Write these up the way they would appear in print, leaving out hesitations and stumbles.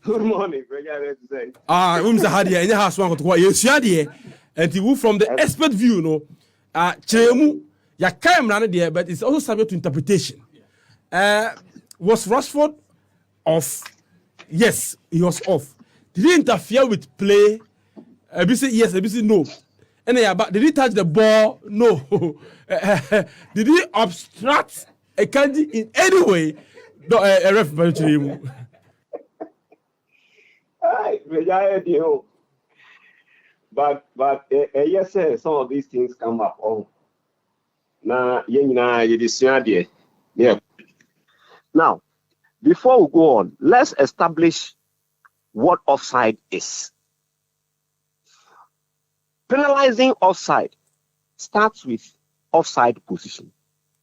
Good morning. What you say? Say had here any house one ko you sua there and you from the expert view no chemu ya camera no there but it's also subject to interpretation. Was Rashford off? Yes, he was off. Did he interfere with play? ABC yes, ABC no. And did he touch the ball? No. Did he obstruct a candy in any way? No, a referee to him. But yes, sir, some of these things come up. Oh, now yeah. Now, before we go on, let's establish what offside is. Penalizing offside starts with offside position.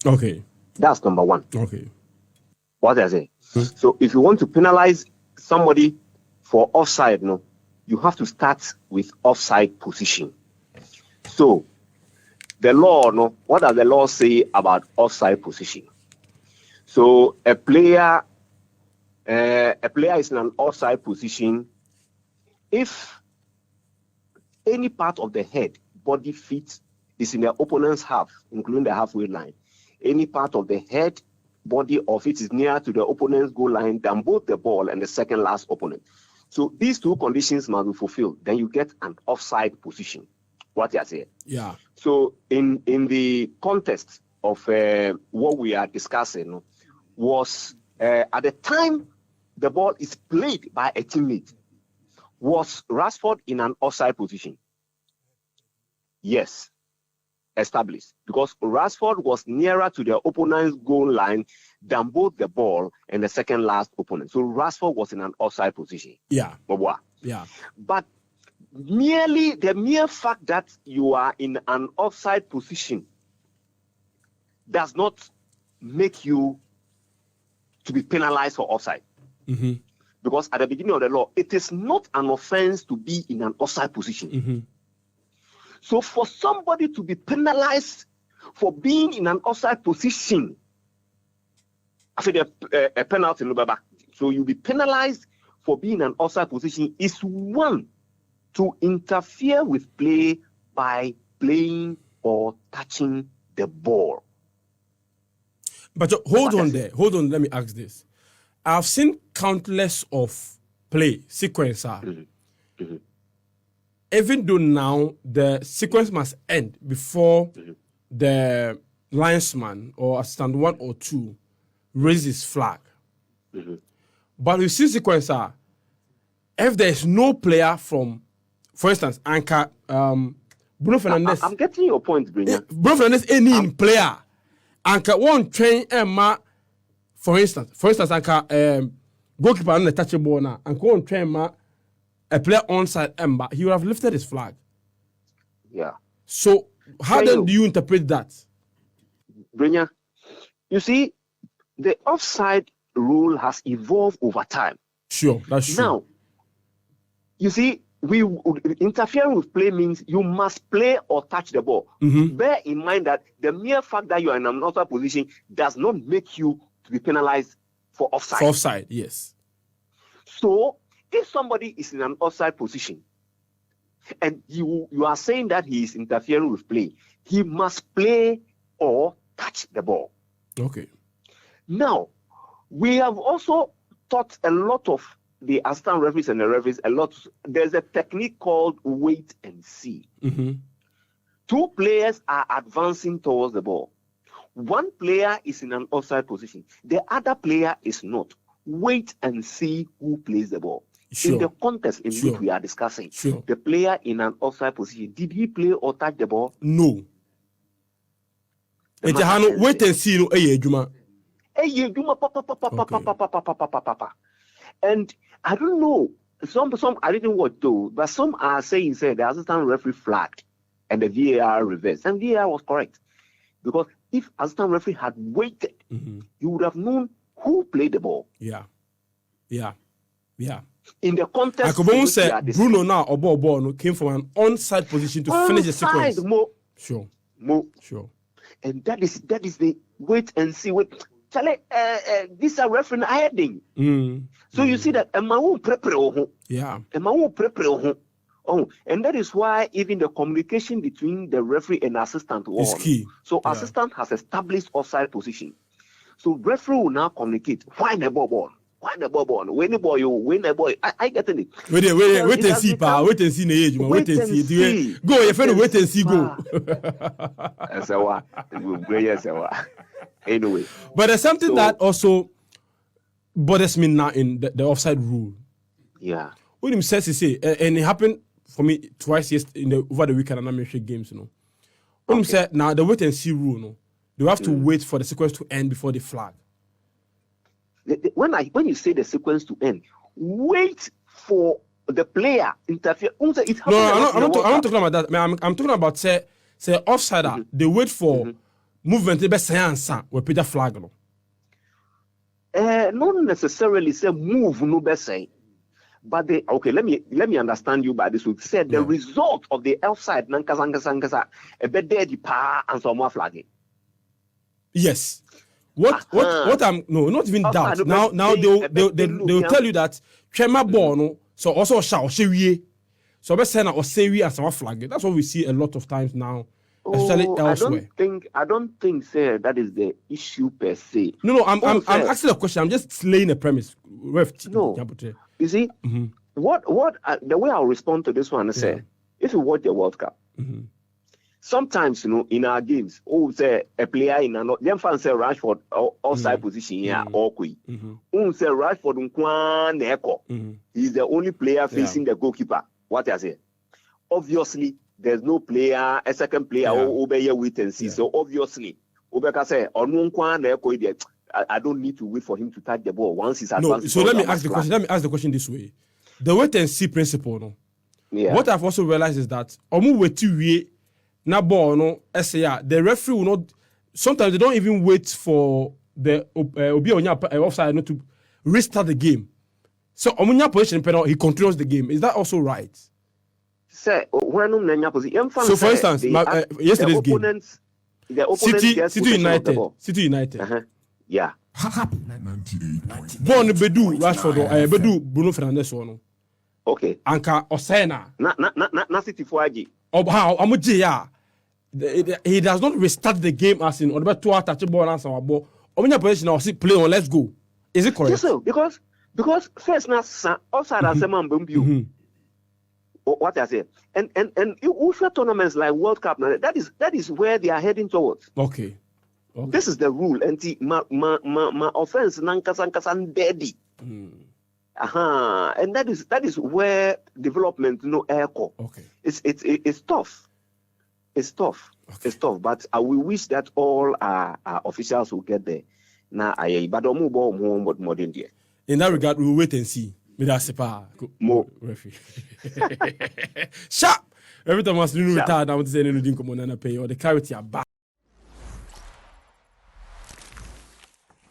Okay. That's number one. Okay. What I say? So if you want to penalize somebody for offside, no, you have to start with offside position. So the law, no, what does the law say about offside position? So a player is in an offside position if any part of the head, body, feet is in the opponent's half, including the halfway line. Any part of the head, body, or feet is nearer to the opponent's goal line than both the ball and the second last opponent. So these two conditions must be fulfilled. Then you get an offside position. What you say? Yeah. So in the context of what we are discussing was at the time the ball is played by a teammate. Was Rashford in an offside position? Yes, established. Because Rashford was nearer to the opponent's goal line than both the ball and the second last opponent. So Rashford was in an offside position. Yeah. Yeah. But the mere fact that you are in an offside position does not make you to be penalized for offside. Mm-hmm. Because at the beginning of the law, it is not an offense to be in an offside position. Mm-hmm. So for somebody to be penalized for being in an offside position, after a penalty, so you'll be penalized for being in an offside position is one, to interfere with play by playing or touching the ball. But hold on, let me ask this. I've seen countless of play sequencer. Mm-hmm. Mm-hmm. Even though now the sequence must end before the linesman or assistant 1 or 2 raises flag. Mm-hmm. But you see sequencer, if there is no player from, for instance, Anchor, Bruno Fernandes. I'm getting your point, Bruno. Bruno Fernandes any player. Anchor one train Emma. For instance, Anka goalkeeper on the touchable now, and go on train a player onside Emma, he would have lifted his flag. Yeah. So how then do you interpret that? Brenya, you see, the offside rule has evolved over time. Sure, that's true. Now, you see, interfering with play means you must play or touch the ball. Mm-hmm. Bear in mind that the mere fact that you are in an offside position does not make you to be penalized for offside. For offside, yes. So, if somebody is in an offside position and you are saying that he is interfering with play, he must play or touch the ball. Okay. Now, we have also taught a lot of the assistant referees and the referees a lot. There's a technique called wait and see. Mm-hmm. 2 players are advancing towards the ball. 1 player is in an offside position. The other player is not. Wait and see who plays the ball. Sure. In the context in which we are discussing, the player in an offside position, did he play or touch the ball? No. Wait and see. And I don't know. Some I didn't watch though, but some are saying the assistant referee flagged and the VAR reversed, and VAR was correct, because if assistant referee had waited, you would have known who played the ball. Yeah. In the context, I could say Bruno now or ball came from an onside position to finish the sequence. Sure. And that is the wait and see. Charlie, this are referring heading. So you see that a man prepare. Yeah. A man prepare. Oh, and that is why even the communication between the referee and assistant was key. So assistant has established offside position. So referee will now communicate. Why the ball? Why the ball? When the ball, you win the ball. I get it. Wait and see, pa. Wait and see the age. Wait and see. Go, your friend. Wait and see. Go. Anyway, but there's something that also bothers me now in the offside rule. Yeah. When him says he say, and it happened for me twice over the weekend and American games, you know. When him said now the wait and see rule, you know, they have to wait for the sequence to end before they flag. When you say the sequence to end, wait for the player interfere. I'm not talking about that. I'm talking about say offside. They wait for movement. They best say answer we put the flag. No. Not necessarily say move no best say, but they let me understand you by this. We said the result of the offside nankasa a bit there the pa and some more flagging. Yes. What I'm not even doubt. Now they'll tell you that Chema Bono so also shall we so best send or say we as our flag. That's what we see a lot of times now, especially elsewhere. I don't think say that is the issue per se. No, I'm asking a question. I'm just laying a premise. No, you see, what the way I'll respond to this one is say, if you watch the World Cup. Sometimes, you know, in our games, say a player in another, them fans say Rashford outside position here, or say Rashford he's the only player facing the goalkeeper. What I say? Obviously, there's no player, a second player, obey wait and see. So obviously, Obeka say, I don't need to wait for him to touch the ball once he's advanced. No, so let me ask the question this way: the wait and see principle, no. Yeah. What I've also realized is that na ball no the referee will not. Sometimes they don't even wait for the offside not to restart the game. So omunya position penalty, he controls the game. Is that also right? Sir, so for instance, yesterday's game, City United. Yeah. Born Bedu Rashford Bedu Bruno Fernandes no. Okay. Anka Osena. Na City Fuaji. He does not restart the game as in order to touch the ball and our ball. Omunya position or play on, let's go. Is it correct? Yes, sir. Because first na outside as a man bumbu. What I say, and UEFA tournaments like World Cup, that is where they are heading towards. Okay. This is the rule, and my offense nankasan daddy. And that is where development echo. Okay. It's tough. It's tough. Okay. It's tough. But we wish that all our officials will get there. Now in that regard, we will wait and see. More sharp. Every time I was retired, I want to say anything come on and pay or the clarity are back.